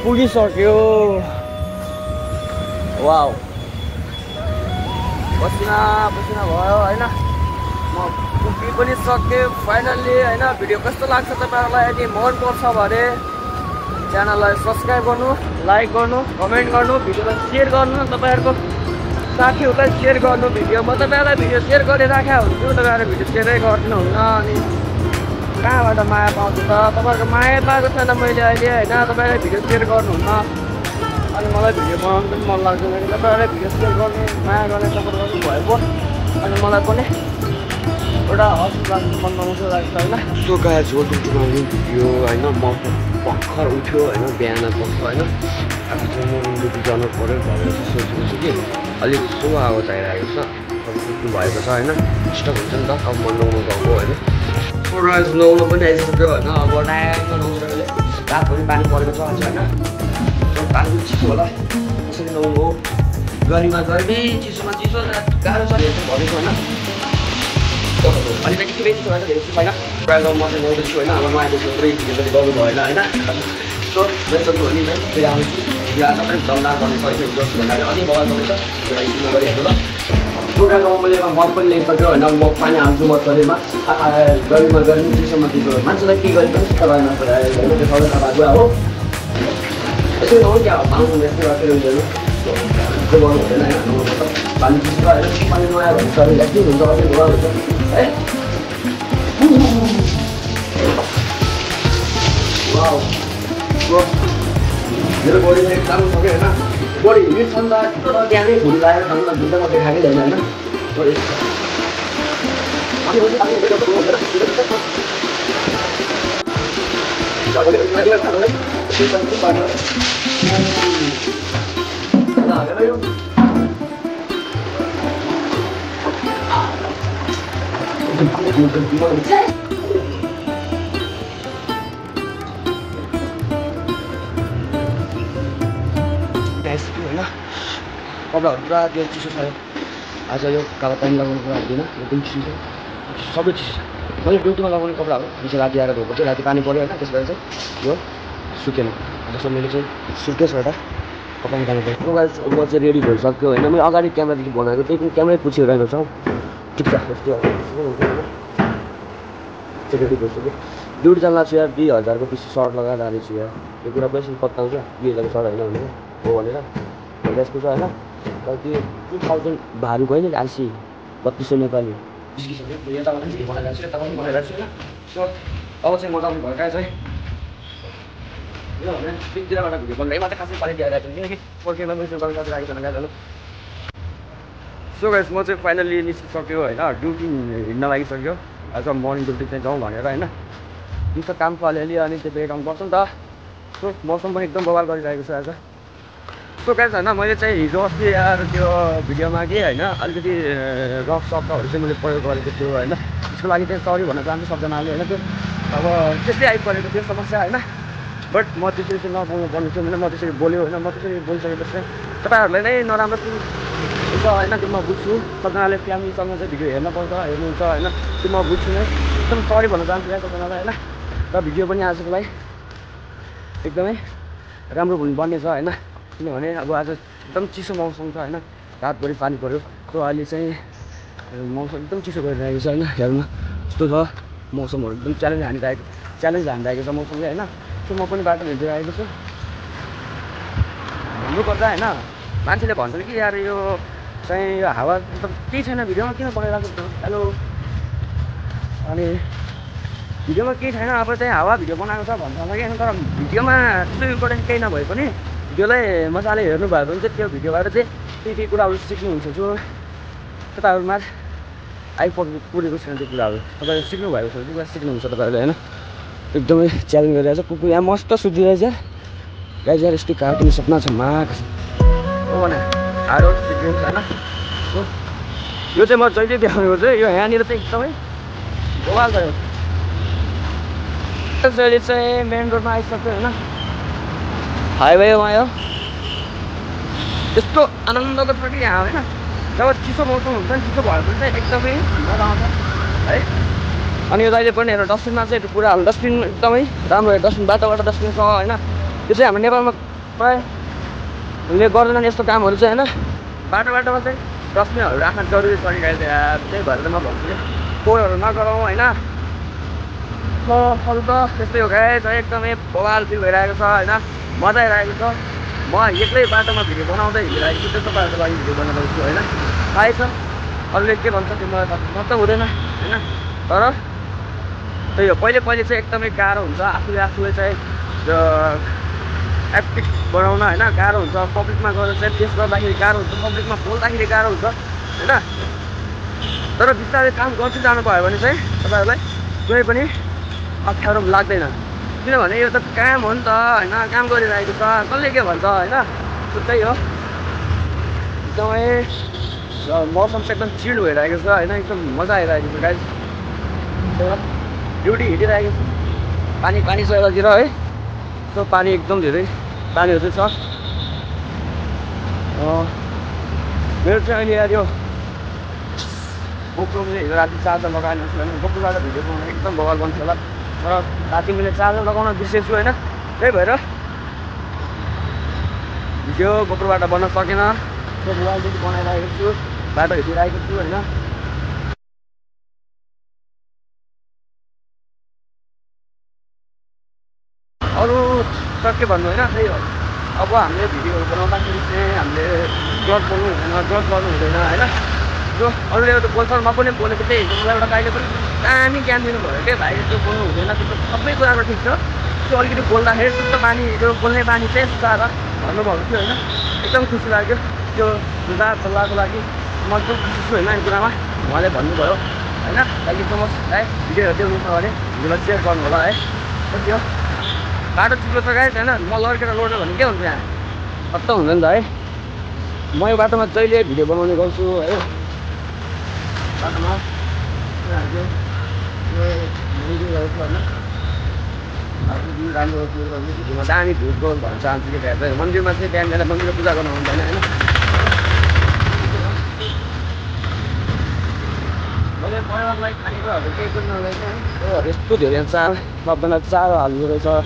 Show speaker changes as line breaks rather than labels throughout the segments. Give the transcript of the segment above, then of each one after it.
पुगिसक्यो वाउ पसिना पसिना भयो हैन म पुगि पनि सक्यो फाइनल्ली हैन भिडियो कस्तो लाग्छ तपाईहरुलाई यदि मन पर्छ भने च्यानललाई सब्स्क्राइब गर्नु लाइक गर्नु कमेन्ट गर्नु भिडियोलाई शेयर गर्नु तपाईहरुको साथीहरुलाई शेयर गर्नु भिडियो म तपाईहरुलाई भिडियो शेयर गरिराखे हुन्छु तपाईहरुले भिडियो शेयरै गर्दिनु हुन्न अनि कहाँबाट माया पाउँछु त तपाईहरुको माया पाएको छैन मैले अहिले हैन तपाईहरुले भिडियो शेयर गर्नुहुन्न अनि मलाई भिडियो बनाउनु पनि मन लाग्दैन तपाईहरुले भिडियो शेयर गर्ने माया गर्ने सपोर्ट गर्नु भएको अनि मलाई पनि एउटा हौसला मन आउँछ लाग्छ हैन
so guys welcome to my video हैन म भर्खर उठ्यो हैन बिहान पख हैन अब चाहिँ म ड्युटी जानु पर्यो भनेर सोचेको छु कि अलिक सो आवाज आइरहेको छ अब उठ्नु भएको छ हैन डिस्टर्ब हुन्छ नि त अब म नुहाउनु गएको हैन सो गाइस नुहाउनु पनि आइसक्यो हैन अब डाइरेक्ट नुहाउनुले रातभरि पानी परेको छ हैन सो पानी चिसो होला त्यसरी नुहाउनु हो गर्मीमा गर्मी चिसोमा चिसो गाह्रो छ भनेको हैन अलिकति बेसी छ धेरै छैन प्रायः म चाहिँ नुहाउँदैछु होइन अब नुहाएपछि पुरै भिडियो पनि गर्नु भएन होइन सो बेसनको हो नि फेरि आउँछु या सबै जम्ला गर्ने सही जस्तो भन्नाले अझै बगाल गर्दैछ एउटा स्कुलमा गरिहाल्छु ल प्रोग्राममा मैले मत पनि ल्याइसक्यो होइन म पानी हाल्छु मत शरीरमा गर्मीमा गर्मी चिसोमा चिसो मान्छेलाई के गरे पनि सुत्ता भएन होइन त्यो सबै तपाईँको हो यसो नहुँ क्या पाउँछु यस्तो राखेर हुँदैन त्यो गर्नु हुँदैन होइन पानी चिसो होइन पानी नुहायो भने शरीर एक्टिभ हुन्छ अझै घुवा हुन्छ है वाउ मेरो बोडीमा एकदम सक्यो होइन बोडी हिँड्छ नि त तर त्यहाँ नै फुल लागेर खानु त भित्र म देखाएकै छैन होइन कपडाहरू पुरा त्यो चिसो छ आज यो कालो पानी लगाउनु कुरा हुँदैन एकदम चिसो छ सबै चिसो छ मैले ड्युटीमा लगाउने कपडाहरू हिजो राति आएर धोएको थियो राति पानी पऱ्यो होइन त्यस भएर चाहिँ यो सुकेन जस्तो मैले चाहिँ सुकेछ एउटा कपडा निकाल्नु पऱ्यो गाइस म चाहिँ रेडी भइसक्यो होइन मैले अगाडि क्यामेरादेखि बनाएको त्यही पनि क्यामेरै पुछिरहेको छ ठिक छ यस्तो रेडी भइसक्यो ड्युटी जान लाग्छु यार 2000 को पिछे सर्ट लगाएर जानेछु यार यो कुरा पैसा पत्ताउँछ 2000 सर्ट होइन भने हो भनेर यसको छ होइन तर त्यो 2000 भारू गयो नि आल्सी 3200 नेपाली यता बनाइरहेको छु यता पनि बनाइरहेको छु होइन सो अब चाहिँ म तपाईँ भएका चाहिँ यो भने पिकतिरबाट भिडियो बनाइ मात्रै खासै क्वालिटी आइरहेको छ किनकि पर्खेमा मेसेज गर्न सकिरहेको छैन गाइजहरू सो गाइस म चाहिँ फाइनल्ली निस्किसक्यो होइन ड्युटी हिँड्न लागिसक्यो आज मर्निङ ड्युटी चाहिँ जाउँ भनेर होइन दिउँसो कामको अलिअलि अनि त्यो बेगाउनु पर्छ नि त सो मौसम पनि एकदम बवाल गरिरहेको छ आज सो गाइस होइन मैले चाहिँ हिजो अस्ति यार त्यो भिडियोमा के होइन अलिकति रफ शब्दहरू चाहिँ मैले प्रयोग गरेको थियो होइन त्यसको लागि चाहिँ सरी भन्न चाहन्छु सबजनाले होइन त्यो अब त्यस्तै आइपरेको थियो समस्या होइन बट म त्यसरी चाहिँ नपाउनु पर्ने थियो म त्यसरी बोल्यो होइन म त्यसरी बोलिसकेपछि चाहिँ तपाईँहरूलाई नै नराम्रो हुन्छ होइन त्यो म बुझ्छु सबजनाले फ्यामिलीसँग चाहिँ भिडियो हेर्न पाउँछ हेर्नुहुन्छ होइन त्यो म बुझ्छु नै एकदम सरी भन्न चाहन्छु यहाँ सबजनालाई होइन र भिडियो पनि आजको लागि एकदमै राम्रो हुनुपर्ने छ होइन किनभने अब आज एकदम चिसो मौसम छ होइन रातभरि पानी पऱ्यो सो अहिले चाहिँ मौसम एकदम चिसो गरिरहेको छ होइन हेर्नु यस्तो छ मौसमहरू एकदम च्यालेन्ज हानिरहेको छ मौसमले होइन सो म पनि बाटो हिँड्दै आएको छु भन्नुपर्दा होइन मान्छेले भन्छन् कि यार यो चाहिँ यो हावा मतलब केही छैन भिडियोमा किन बनाइरहेको छ हेलो अनि भिडियोमा केही छैन अब चाहिँ हावा भिडियो बनाएको छ भन्छ होला कि तर भिडियोमा त्यस्तो इम्पोर्टेन्ट केही नभए पनि भिडियोलाई मजाले हेर्नु भयो भने चाहिँ त्यो भिडियोबाट चाहिँ केही कुराहरू सिक्नुहुन्छ जो तपाईँहरूमा पुगेको छैन त्यो कुराहरू तपाईँले सिक्नु भएको छ त्यो कुरा सिक्नुहुन्छ तपाईँहरूले होइन एकदमै च्यालेन्ज गरिरहेको छ कुकुर यहाँ मस्त सुतिरहेछ गाइस यार यस्तो कार किन्ने सपना छ माग हो भने हार्ड सिक्नु छैन यो चाहिँ म जहिले देखाउनु चाहिँ यो यहाँनिर चाहिँ एकदमै बवाल गयो जहिले चाहिँ मेन रोडमा आइसक्यो होइन हाइवेमा आयो यस्तो आनन्दको छ कि यहाँ होइन जब चिसो मौसम हुन्छ नि चिसो भएपछि चाहिँ एकदमै मजा आउँछ है अनि यो जहिले पनि हेर डस्टबिनमा चाहिँ पुरा डस्टबिन एकदमै राम्रो डस्टबिन बाटोबाट डस्टबिन छ होइन यो चाहिँ हाम्रो नेपालमा
प्रायःले गर्दैनन् यस्तो कामहरू चाहिँ होइन। बाटोमा चाहिँ डस्टबिनहरू राख्न जरुरी छ नि गाइस यार, त्यही भएर चाहिँ म भन्छु कि फोहोरहरू नगरौँ होइन। अरू त त्यस्तै हो गाइस, एकदमै बवाल फिल भइरहेको छ होइन, मजा आइरहेको छ। म एक्लै बाटोमा भिडियो बनाउँदै हिँडिरहेको छु, त्यो तपाईँहरूको लागि भिडियो बनाउँदैछु छु होइन। थाहै छ अरूले के भन्छ त्यो मलाई थाहा त हुँदैन होइन, तर त्यही हो पहिले चाहिँ एकदमै गाह्रो हुन्छ आफूले चाहिँ एक्टिभ बनाउन होइन, गाह्रो हुन्छ। पब्लिकमा गएर चाहिँ फेस गर्दाखेरि गाह्रो हुन्छ, पब्लिकमा बोल्दाखेरि गाह्रो हुन्छ होइन। तर बिस्तारै काम गर्दै जानुभयो भने चाहिँ तपाईँहरूलाई कुनै पनि अप्ठ्यारो लाग्दैन, किनभने यो त काम हो नि त होइन, काम गरिरहेको छ, कसले के भन्छ होइन। त्यही हो, एकदमै मौसम चाहिँ एकदम चिल्ड भइरहेको छ होइन, एकदम मजा आइरहेको छ गाइस। ड्युटी हिँडिरहेको छ, पानी छ यतातिर है, त्यो पानी एकदम धेरै पानीहरू चाहिँ छ। मेरो चाहिँ अहिले यार यो गोप्रोले हिजो राति चार्जर लगाएन छु होइन, गोप्रोबाट भिडियो बनाउन एकदम बवाल बन्छ होला, तर राति मैले चार्जर लगाउन बिर्सेछु होइन, त्यही भएर भिडियो गोप्रोबाट बन्न सकेन। त्यो मोबाइलदेखि बनाइरहेको छु, बाटो हिँडिरहेको छु होइन। अरू त के भन्नु होइन, त्यही हो। अब हामीले भिडियोहरू बनाउँदाखेरि चाहिँ हामीले गलत बोल्नु हुँदैन, गलत गर्नु हुँदैन होइन। जो अरूले एउटा बोल्छ, म पनि बोलेको थिएँ हिजो, मलाई एउटा दाइले पनि दामी ज्ञान दिनुभयो क्या भाइ, त्यो बोल्नु हुँदैन, त्यो सबै कुरामा ठिक छ। त्यो अलिकति बोल्दाखेरि शुद्ध बानी, त्यो बोल्ने बानी चाहिँ सुधार भन्नुभएको थियो होइन। एकदम खुसी लाग्यो त्यो सुधार सल्लाहको लागि, म एकदम खुसी छु होइन यो कुरामा, उहाँले भन्नुभयो होइन। थ्याङ्क यू सो मच है, भिडियोहरू देख्नु छ भने भिडियोलाई सेयर गर्नु होला है। त्यो बाटो चिप्लो छ गाइस होइन, म लड्केर लोड्यो भने के हुन्छ, यहाँ खत्तम हुन्छ नि त है। म यो बाटोमा जहिले भिडियो बनाउने गर्छु है, बाटोमा राम्रो भिडियोमा दामी भिडियो भन्न चाहन्छु कि चाहिँ मन्दिरमा चाहिँ बिहान बेला मन्दिरमा पूजा गर्नु हुँदैन होइन। मैले परिवारलाई खानेकुराहरू केही पनि नलाइछ है, यस्तो धेरै चाड सबैलाई चारो हाल्नु रहेछ है।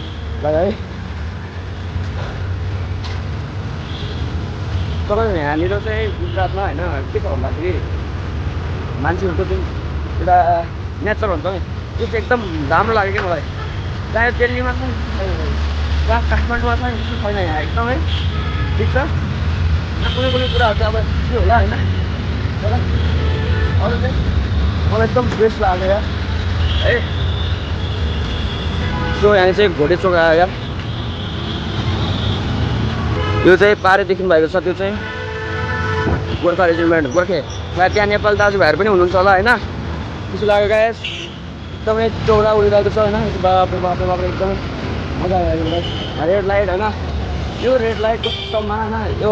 तपाईँ यहाँनिर चाहिँ गुजरातमा होइन के छ भन्दाखेरि मान्छेहरूको जुन एउटा नेचर हुन्छ नि, त्यो चाहिँ एकदम राम्रो लाग्यो क्या मलाई। चाहे दिल्लीमा छ वा काठमाडौँमा छ यस्तो छैन, यहाँ एकदमै ठिक छ। कुनै कुराहरू चाहिँ अब के होला होइन, तर अरू चाहिँ मलाई एकदम बेस्ट लाग्यो यार है। सो यहाँ चाहिँ घोडे चोक आयो यार, यो चाहिँ पारेदेखि भएको छ, त्यो चाहिँ गोर्खा रेजिमेन्ट गोर्खे। त्यहाँ नेपाल दाजुभाइहरू पनि हुनुहुन्छ होला होइन। त्यसो लाग्यो गाइस, एकदमै चौडा उडिरहेको छ होइन, बाप्रे एकदमै मजा आइरहेको छ। रेड लाइट होइन, यो रेड लाइट कस्तो माना, यो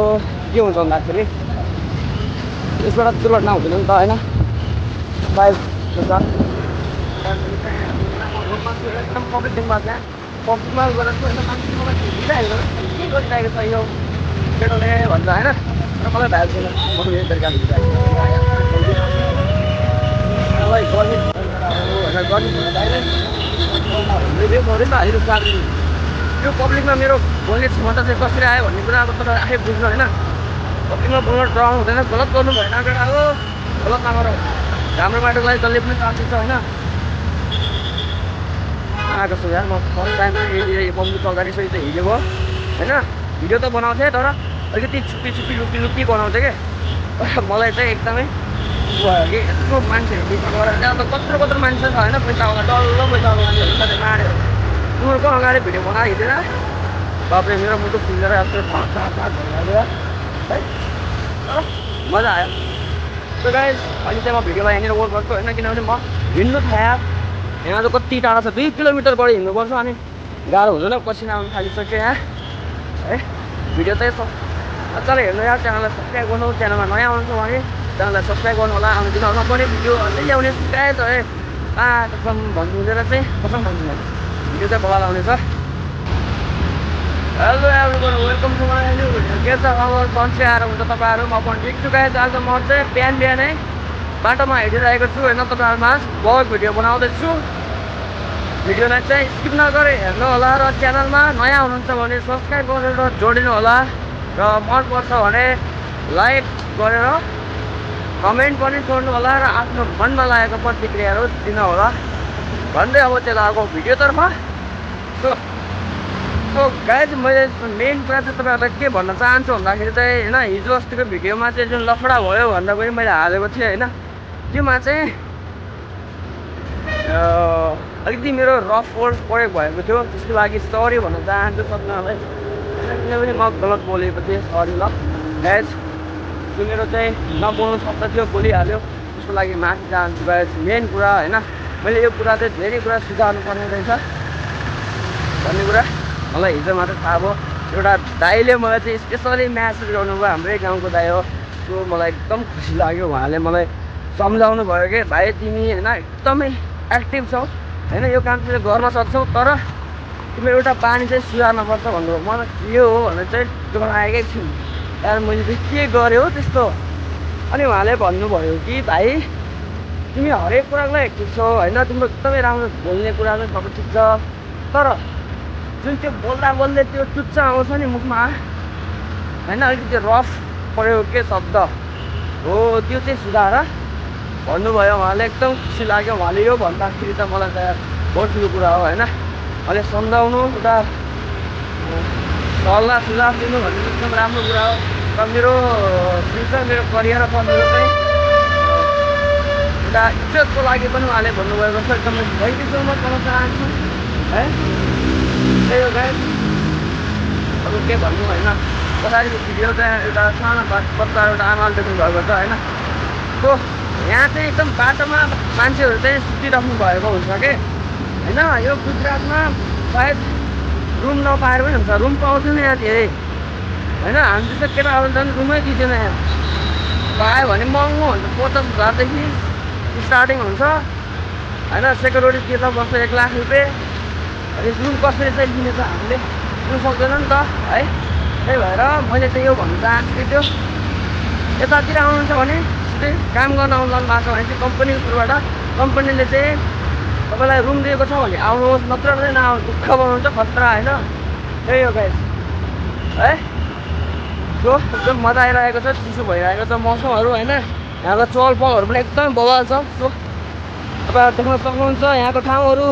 के हुन्छ भन्दाखेरि यसबाट दुर्घटना हुँदैन नि त होइन। बाइक एकदम पब्लिकमा त्यहाँ पब्लिकमा गएर के गरिरहेको छ यो केटोले भन्छ होइन, र मलाई भएको छैन यो पब्लिकमा मेरो बोल्ने क्षमता चाहिँ कसरी आयो भन्ने कुरा अब तपाईँ आफै बुझ्नु होइन। पब्लिकमा बोल्न डराउनु हुँदैन, गलत गर्नु भएन, हो गलत नगर, राम्रो बाटोको लागि जसले पनि चान्स छ होइन। आएको छु यार, म फर्स्ट टाइम पब्लिक अगाडि सहित हिँडेको होइन। भिडियो त बनाउँथेँ तर अलिकति छुप्पी लुप्पी बनाउँथेँ कि, मलाई चाहिँ एकदमै भयो कि यस्तो मान्छेहरू बिचमा गएर त्यहाँ त कत्रो मान्छे छ होइन, पैसावाला डल्लो पैसावाला मान्छेहरू साथै माऱ्यो। उनीहरूको अगाडि भिडियो बनाएर हिँडेर बाप्रे मेरो मुटु फुलेर यस्तो भइहाल्यो है, तर मजा आयो। त्यो गाइस अहिले चाहिँ म भिडियोलाई यहाँनिर वर्क गर्छु होइन, किनभने म हिँड्नु थाहा यहाँ चाहिँ कति टाढा छ, 2 किलोमिटरबाट हिँड्नुपर्छ, अनि गाह्रो हुँदैन, पसिना आउनु थालिसक्यो यहाँ है। भिडियो चाहिँ चल हेर्नु यार, च्यानललाई सब्सक्राइब गर्नु, च्यानलमा नयाँ आउनु भने च्यानललाई सब्सक्राइब गर्नु होला। आउने दिनहरूमा पनि भिडियो अझै ल्याउने प्रायः त है कसम भन्नु हुँदैन चाहिँ कसम भन्नु भिडियो चाहिँ बवाल आउनेछ। Hello everyone, welcome to my new video. के छ खबर, सन्चै आएर हुन्छ तपाईँहरू, म पनि ठिक छु गाइस। आज म चाहिँ बिहानै बाटोमा हिँडिरहेको छु होइन, तपाईँहरूमा ब्लग भिडियो बनाउँदैछु। भिडियोलाई चाहिँ स्किप नगरे हेर्नु होला र च्यानलमा नयाँ हुनुहुन्छ भने सब्सक्राइब गरेर जोडिनु होला र मनपर्छ भने लाइक गरेर कमेन्ट पनि गर्नु होला र आफ्नो मनमा लागेको प्रतिक्रियाहरू दिनु होला भन्दै अब चाहिँ लागेको भिडियोतर्फ। सो गाइज मैले मेन कुरा चाहिँ तपाईँहरूलाई के भन्न चाहन्छु भन्दाखेरि चाहिँ होइन हिजो अस्तिको भिडियोमा चाहिँ जुन लफडा भयो भन्दा पनि मैले हालेको थिएँ होइन त्योमा चाहिँ अलिकति मेरो रफ वर्ड प्रयोग भएको थियो त्यसको लागि सरी भन्न चाहन्छु सबैजनालाई किनभने म गलत बोलेको थिएँ सरी ल गाइज त्यो मेरो चाहिँ नबोल्नु शब्द थियो बोलिहाल्यो त्यसको लागि माफी चाहन्छु गाइज। मेन कुरा होइन मैले यो कुरा चाहिँ धेरै कुरा सुधार्नु पर्ने रहेछ भन्ने कुरा मलाई हिजो मात्रै थाहा भयो। एउटा दाइले मलाई चाहिँ स्पेसली म्यासेज गर्नुभयो हाम्रै गाउँको दाइ हो त्यो मलाई एकदम खुसी लाग्यो। उहाँले मलाई सम्झाउनु भयो कि भाइ तिमी होइन एकदमै एक्टिभ छौ होइन यो काम चाहिँ गर्न सक्छौ तर तिम्रो एउटा बानी चाहिँ सुधार्नुपर्छ भन्नुभयो। मलाई यो हो भनेर चाहिँ दोहोऱ्याएकै छु यार मैले चाहिँ के गरेँ हो त्यस्तो। अनि उहाँले भन्नुभयो कि भाइ तिमी हरेक कुराको लागि ठिक छौ होइन तिम्रो एकदमै राम्रो बोल्ने कुरा चाहिँ सबै ठिक छ तर जुन त्यो बोल्दा बोल्दै त्यो चुच्चा आउँछ नि मुखमा होइन अलिकति रफ प्रयोग के शब्द हो त्यो चाहिँ सुधार भन्नुभयो। उहाँले एकदम खुसी लाग्यो। उहाँले यो भन्दाखेरि त मलाई त बहुत ठुलो कुरा हो होइन। अहिले सम्झाउनु एउटा सल्लाह सुझाव दिनु भन्ने एकदम राम्रो कुरा हो र मेरो फ्युचर मेरो करियर अथवा मेरो चाहिँ एउटा इज्जतको लागि पनि उहाँले भन्नुभएको छ एकदमै थ्याङ्क यू सो मच भन्न चाहन्छु है। त्यही हो गाइस अरू के भन्नु होइन पछाडिको भिडियो चाहिँ एउटा सानो बच्चा एउटा आमाले देख्नु भएको छ होइन। सो यहाँ चाहिँ एकदम बाटोमा मान्छेहरू चाहिँ सुतिराख्नु भएको हुन्छ कि होइन। यो गुजरातमा सायद रुम नपाएर पनि हुन्छ रुम पाउँदैन यहाँ धेरै होइन। हामी जस्तो केटाहरू झन् रुमै दिँदैन यहाँ पायो भने महँगो हुन्छ 50,000देखि स्टार्टिङ हुन्छ होइन। सेक्युरिटी तिर्न पर्छ 1 लाख रुपियाँ। रुम कसरी चाहिँ लिने त हामीले लिनु सक्दैन नि त है। त्यही भएर मैले चाहिँ यो भन्न चाहन्छु कि त्यो यतातिर आउनुहुन्छ भने काम गर्न आउनु भएको छ भने चाहिँ कम्पनीको थ्रुबाट कम्पनीले चाहिँ तपाईँलाई रुम दिएको छ भने आउनुहोस् नत्र चाहिँ नआउनु दुःख बनाउनुहुन्छ खतरा होइन। त्यही हो गाइस है। सो एकदम मजा आइरहेको छ चिसो भइरहेको छ मौसमहरू होइन। यहाँको चहल पहलहरू पनि एकदमै बवाल छ। सो तपाईँहरू देख्न सक्नुहुन्छ यहाँको ठाउँहरू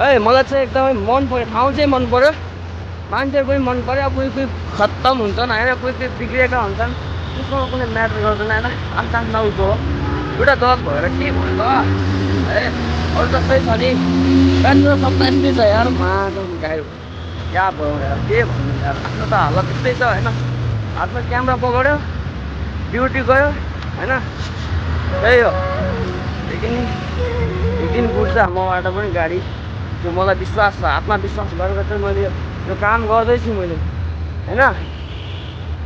है। मलाई चाहिँ एकदमै मन पऱ्यो ठाउँ चाहिँ मन पऱ्यो मान्छेहरू पनि मन पऱ्यो। कोही कोही खत्तम हुन्छन् होइन कोही कोही बिग्रिएका हुन्छन् त्यसमा कुनै म्याटर गर्दैन होइन। आफ्नो आफ्नो उठो एउटा गलत भएर के भयो त है। अरू जस्तै छ नि ब्याचलर सबै यस्तै छ यार गाह्रो क्या भयो यार के भन्नु यार आफ्नो त हालत त्यस्तै छ होइन। हातमा क्यामेरा पक्रियो ड्युटी गयो होइन। त्यही हो एकदिन बुझ्छ मबाट पनि गाडी त्यो मलाई विश्वास छ आत्मविश्वास गरेर चाहिँ मैले यो काम गर्दैछु मैले होइन।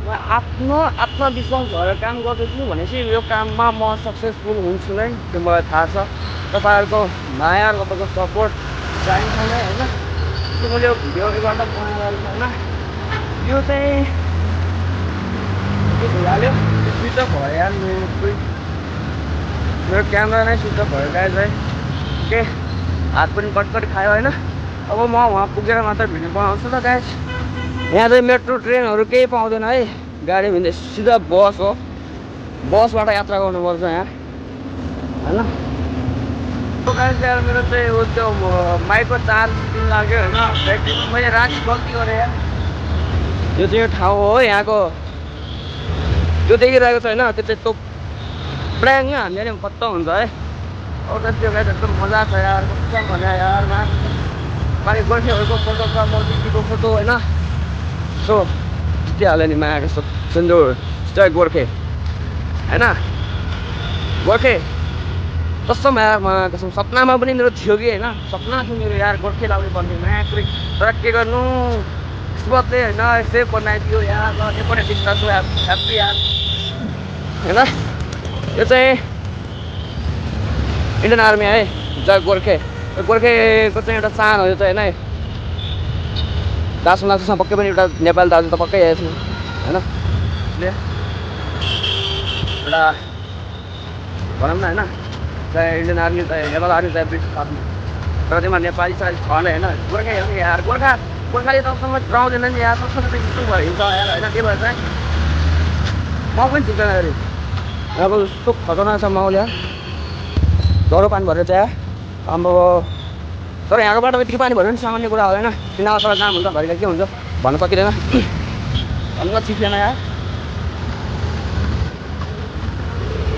म आफ्नो आत्मविश्वास भएर काम गर्दैछु भनेपछि यो काममा म सक्सेसफुल हुन्छु नै त्यो मलाई थाहा छ। तपाईँहरूको माया तपाईँको सपोर्ट चाहिन्छ नै होइन। त्यो मैले यो भिडियो गर्दा बनाइरहेको होइन यो चाहिँ के भइहाल्यो स्विच अफ भयो यार मेरो क्यामेरा नै स्विच अफ भयो गाइज है। के हात पनि कटकट खायो होइन। अब म वहाँ पुगेर मात्र भिडियो बनाउँछु त गाइज। यहाँ चाहिँ मेट्रो ट्रेनहरू केही पाउँदैन है गाडी भन्दा सिधा बस हो बसबाट यात्रा गर्नुपर्छ यहाँ होइन। गाइज यार मेरो चाहिँ हो त्यो माइकको चार्ज दिन लाग्यो होइन। मैले राति गल्ती गरेँ यार। यो चाहिँ यो ठाउँ हो यहाँको त्यो देखिरहेको छ होइन त्यो चाहिँ टोप प्रायः हामीले नि पत्ता हुन्छ है। अरू त त्यो गाइज एकदम मजा छ यार कस्तो भने यार माथि गोर्खेहरूको फोटो छ मोदीजीको फोटो होइन। सो जितिहाल्यो नि मायाको सिन्दुर जय गोर्खे होइन। गोर्खे कस्तो माया कसम सपनामा पनि मेरो थियो कि होइन सपना थियो मेरो यार गोर्खे लाउने भन्ने माया कुरै तर के गर्नु किस्मतले होइन यसै बनाइदियो यार यो पनि टिक्टा छु ह्याप्पी यार होइन। यो चाहिँ इन्डियन आर्मी है जय गोर्खे गोर्खेको चाहिँ एउटा चाहना हो यो चाहिँ होइन। दासो लाग्छ पक्कै पनि एउटा नेपाली दाजु त पक्कै आएछ होइन। एउटा भनौँ न होइन चाहे इन्डियन आर्मी चाहे नेपाल आर्मी चाहे ब्रिटिस आर्मी तर त्यसमा नेपाली साली छ होइन गोर्खा हेर्नु यार गोर्खाले तपाईँसँग डराउँदैन नि यार सबसँग चाहिँ यस्तो भयो हिँड्छ यार होइन त्यही भएर चाहिँ म पनि झुक्दैन अरे अब यस्तो खतरनाक छ माहौल यार डह्रो पानी भरेर चाहिँ अब तर यहाँकोबाट यतिको पानी भऱ्यो नि सामान्य कुरा हो होइन किनामा सर जाम हुन्छ घरिका के हुन्छ भन्न सकिँदैन भन्न चिप्लेन यार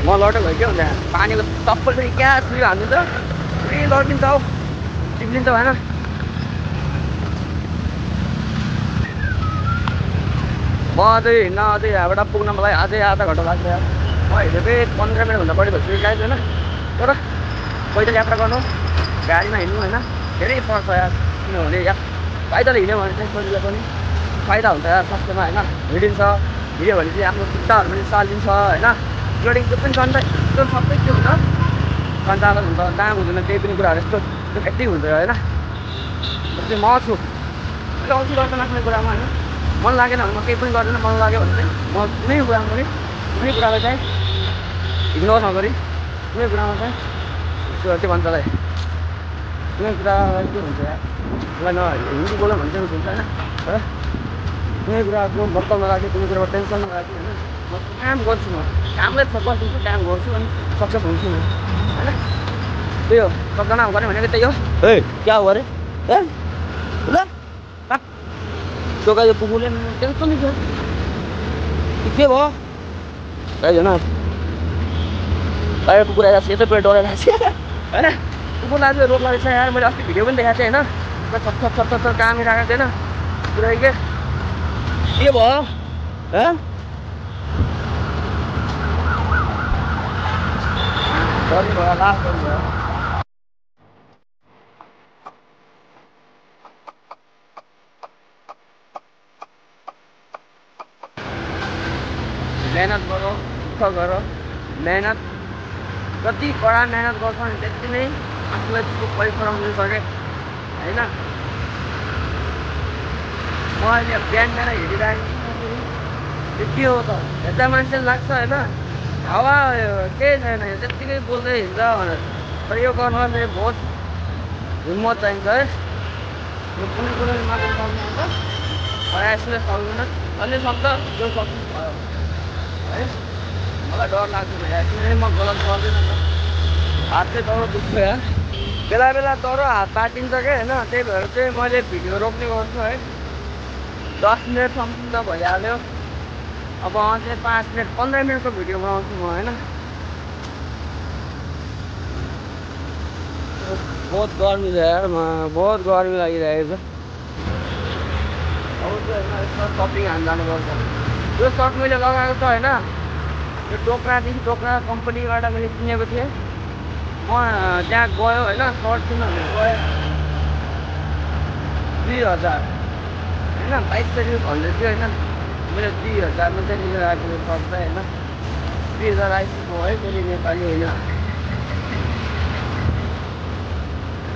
म लटक भयो के हुन्छ यहाँ पानीको टप्पल चाहिँ क्या सुयो हाल्नु त पुरै लड्किन्छ हौ चिप्लिन्छ भएन म अझै हिँड्न अझै यहाँबाट पुग्न मलाई अझै आधा घन्टा लाग्छ यार म हिँडेकै 15 मिनटभन्दा बढी भइसक्यो गाइज होइन तर पैदल यात्रा गर्नु गाडीमा हिँड्नु होइन धेरै फरक छ यार किनभने यार पैदल हिँड्यो भने चाहिँ शरीरलाई पनि फाइदा हुन्छ यार स्वास्थ्यमा होइन हिँडिन्छ हिँड्यो भने चाहिँ आफ्नो खुट्टाहरू पनि चालिन्छ होइन जोडिङ त्यो पनि त्यो सबै के हुन्छ सञ्चालन हुन्छ दाम हुँदैन केही पनि कुराहरू यस्तो एक्टिभ हुन्छ होइन जस्तै म छु मैले अल्छी गर्दैन आफ्नै कुरामा होइन मन लागेन भने म केही पनि गर्दैन मन लाग्यो भने चाहिँ म कुनै कुरामा पनि कुनै कुरालाई चाहिँ इग्नोर नगरी कुनै कुरामा चाहिँ के भन्छ मलाई कुनै कुरालाई के हुन्छ यार मलाई हिन्दी बोल्यो भने चाहिँ हुन्छ होइन है कुनै कुराको मतलब नराख्यो कुनै कुराको टेन्सन नराख्यो होइन म काम गर्छु म कामलाई फोकस दिन्छु काम गर्छु अनि सक्सेस हुन्छु म होइन त्यही हो सबजना गर्ने भनेको त्यही हो ए क्या हो अरे ए ल दोकान पुग्नुले टेन्सन नि थियो के भयो छैन बाहिर कुकुर आइरहेको छ यतै पेट डराइरहेको छ होइन कुकुर लाग्यो रोग लागेको छ यार मैले अस्ति भिडियो पनि देखाएको थिएँ होइन छप काम राखेको थिएन पुरै के भयो लास्ट भयो मेहनत गरौँ दुःख गरौँ मेहनत जति कडा मेहनत गर्छ भने त्यति नै आफूलाई त्यसको परिश्रम दिनु सके होइन म अहिले बिहान हिँडिरहेको छु के हो त हेर्दा मान्छे लाग्छ होइन हावा केही छैन त्यत्तिकै बोल्दै हिँड्छ भनेर तर यो गर्नमा चाहिँ बहुत हिम्मत चाहिन्छ है यो कुनै मात्र सक्नुहुन्छ यसले सक्दैन अहिले सक्छ त्यो सक्नु भयो है मलाई डर लाग्छ किनभने म गलत गर्दैन हात चाहिँ डह्रो दुख्छ यार बेला बेला डह्रो हात पाटिन्छ क्या होइन त्यही भएर चाहिँ मैले भिडियो रोक्ने गर्छु है 10 मिनटसम्म त भइहाल्यो अब चाहिँ 5 मिनट 15 मिनटको भिडियो बनाउँछु म होइन बहुत गर्मी छ यार बहुत गर्मी लागिरहेको छ अब चाहिँ सपिङ हान्न जानुपर्छ यो सर्ट मैले लगाएको छ होइन यो टोक्रादेखि टोक्रा कम्पनीबाट मैले किनेको थिएँ म त्यहाँ गयो होइन सर्ट किन्न गयो 2000 होइन 2200 भन्दै थियो होइन मैले 2000 मा चाहिँ लिएर आएको सर्ट चाहिँ होइन 2000 आइसक्यो है फेरि नेपाली होइन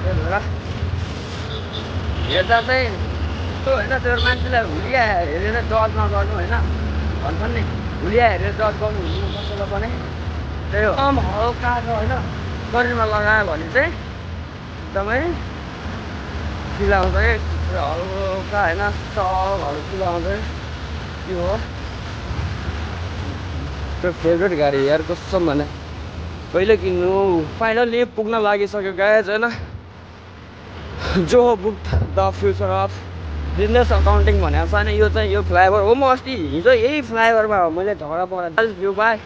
त्यही भएर हेर्दा चाहिँ यस्तो होइन त्यो मान्छेलाई हुलिया हेरेर जज नगर्नु होइन भन्छन् नि हुलिया हेरेर जज गर्नु हुँदैन कसैलाई पनि त्यही हो हल्का छ होइन शरीरमा लगायो भने चाहिँ एकदमै सिलाउँछ कि हल्का होइन सलहरू सिलाउँछ के हो त्यो फेभरेट गाडी यार कसम भने कहिले किन्नु फाइनली पुग्न लागिसक्यो गाइज होइन जो book the future of business accounting भनेको छ नि यो चाहिँ यो फ्लाइओभर हो म अस्ति हिजो यही फ्लाइओभरमा हो मैले झगडा पर्दा भ्यू पाएँ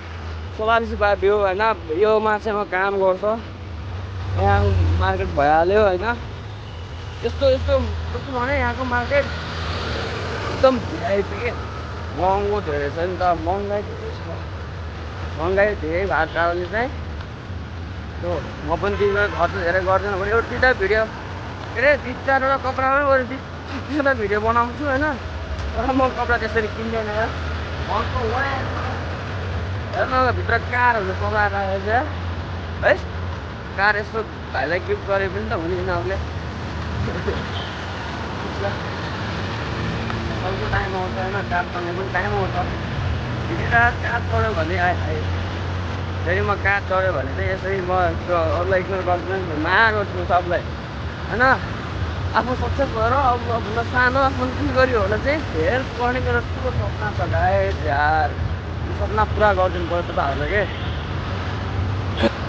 सोलारिस पाएँ भ्यू होइन योमा चाहिँ म काम गर्छु यहाँ मार्केट भइहाल्यो होइन यस्तो कस्तो भने यहाँको मार्केट एकदम भिआइपी के महँगो धेरै छ नि त महँगाइ धेरै छ महँगाइ धेरै भएको कारणले चाहिँ त्यो म पनि दिनमा खर्च धेरै गर्दैन भने एउटा दुईवटा भिडियो के अरे 2-4वटा कपडामै गएर 20-30वटा भिडियो बनाउँछु होइन तर म कपडा त्यसरी किन्दैन हेर्नु भित्र कारहरू सजाएर राखेको छ है कार यसो भाइलाई गिफ्ट गरे पनि त हुने यिनीहरूले अर्को टाइम आउँछ होइन कार चल्ने पनि टाइम आउँछ कार चढ्यो भने फेरि म कार चढ्यो भने चाहिँ यसरी म अरूलाई इग्नोर गर्दिनँ माया गर्छु सबलाई होइन आफू सक्सेस भएर अब भन्दा सानो आफ्नो के गर्यो भने चाहिँ हेल्प गर्ने मेरो ठुलो सपना छ गाइस यार। यो सपना पुरा गरिदिनु पर्यो तपाईँहरूले के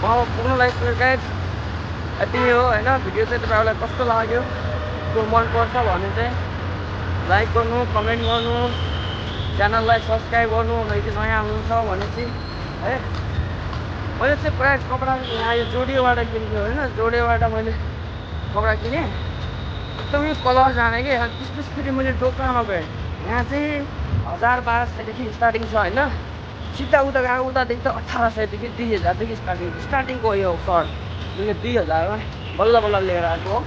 पुग्नु लागि गाइस यति नै हो होइन। भिडियो चाहिँ तपाईँहरूलाई कस्तो लाग्यो मनपर्छ भने चाहिँ लाइक गर्नु, कमेन्ट गर्नु, च्यानललाई सब्सक्राइब गर्नु। यदि नयाँ हुनुहुन्छ भने चाहिँ है मैले चाहिँ प्रायः कपडा यहाँ यो जोडियोबाट किनेको होइन। जोडियोबाट मैले कपडा किनेँ एकदमै कलर जाने कि त्यसपछि मैले दोकानमा गएँ। यहाँ चाहिँ 1000-1200देखि स्टार्टिङ छ होइन। सिधा उता गएको उतादेखि त 1800देखि 2000देखि स्टार्टिङको यो सर्ट मैले 2000मा बल्ल बल्ल लिएर आएको हो।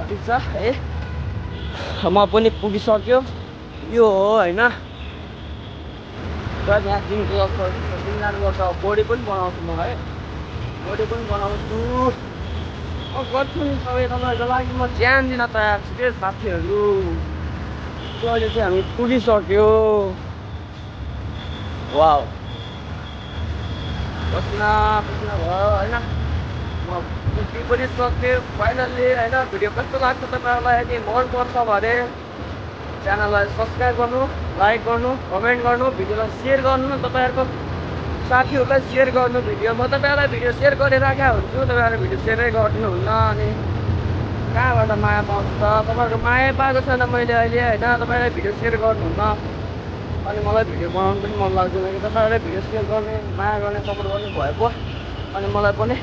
ठिक छ है म पनि पुगिसक्यो यो हो होइन। यहाँ जिम जानुपर्छ बडी पनि बनाउँछु म है। बडी पनि बनाउँछु गर्छु नि सबै तपाईँहरूको लागि म ज्यान दिन तयार छु के साथीहरू। अहिले चाहिँ हामी पुगिसक्यो। वाउ पसिना पसिना भयो होइन। म पुगी पनि सक्यो फाइनल्ली होइन। भिडियो कस्तो लाग्छ तपाईँहरूलाई यदि मनपर्छ भने च्यानललाई सब्सक्राइब गर्नु, लाइक गर्नु, कमेन्ट गर्नु, भिडियोलाई सेयर गर्नु, तपाईँहरूको साथीहरूलाई सेयर गर्नु। भिडियो म तपाईँहरूलाई भिडियो सेयर गरिराखेको हुन्छु, तपाईँहरू भिडियो सेयरै गर्नुहुन्न। अनि कहाँबाट माया पाउँछ त? तपाईँहरूको माया पाएको छैन मैले अहिले होइन। तपाईँहरूले भिडियो सेयर गर्नुहुन्न अनि मलाई भिडियो बनाउनु पनि मन लाग्दैन कि तपाईँहरूले भिडियो सेयर गर्ने, माया गर्ने, सपोर्ट गर्ने भएको अनि मलाई पनि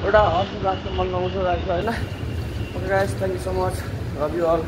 एउटा हर्ष लाग्छ, मन लगाउँछ लाग्छ होइन। Okay guys, thank you so much, love you all.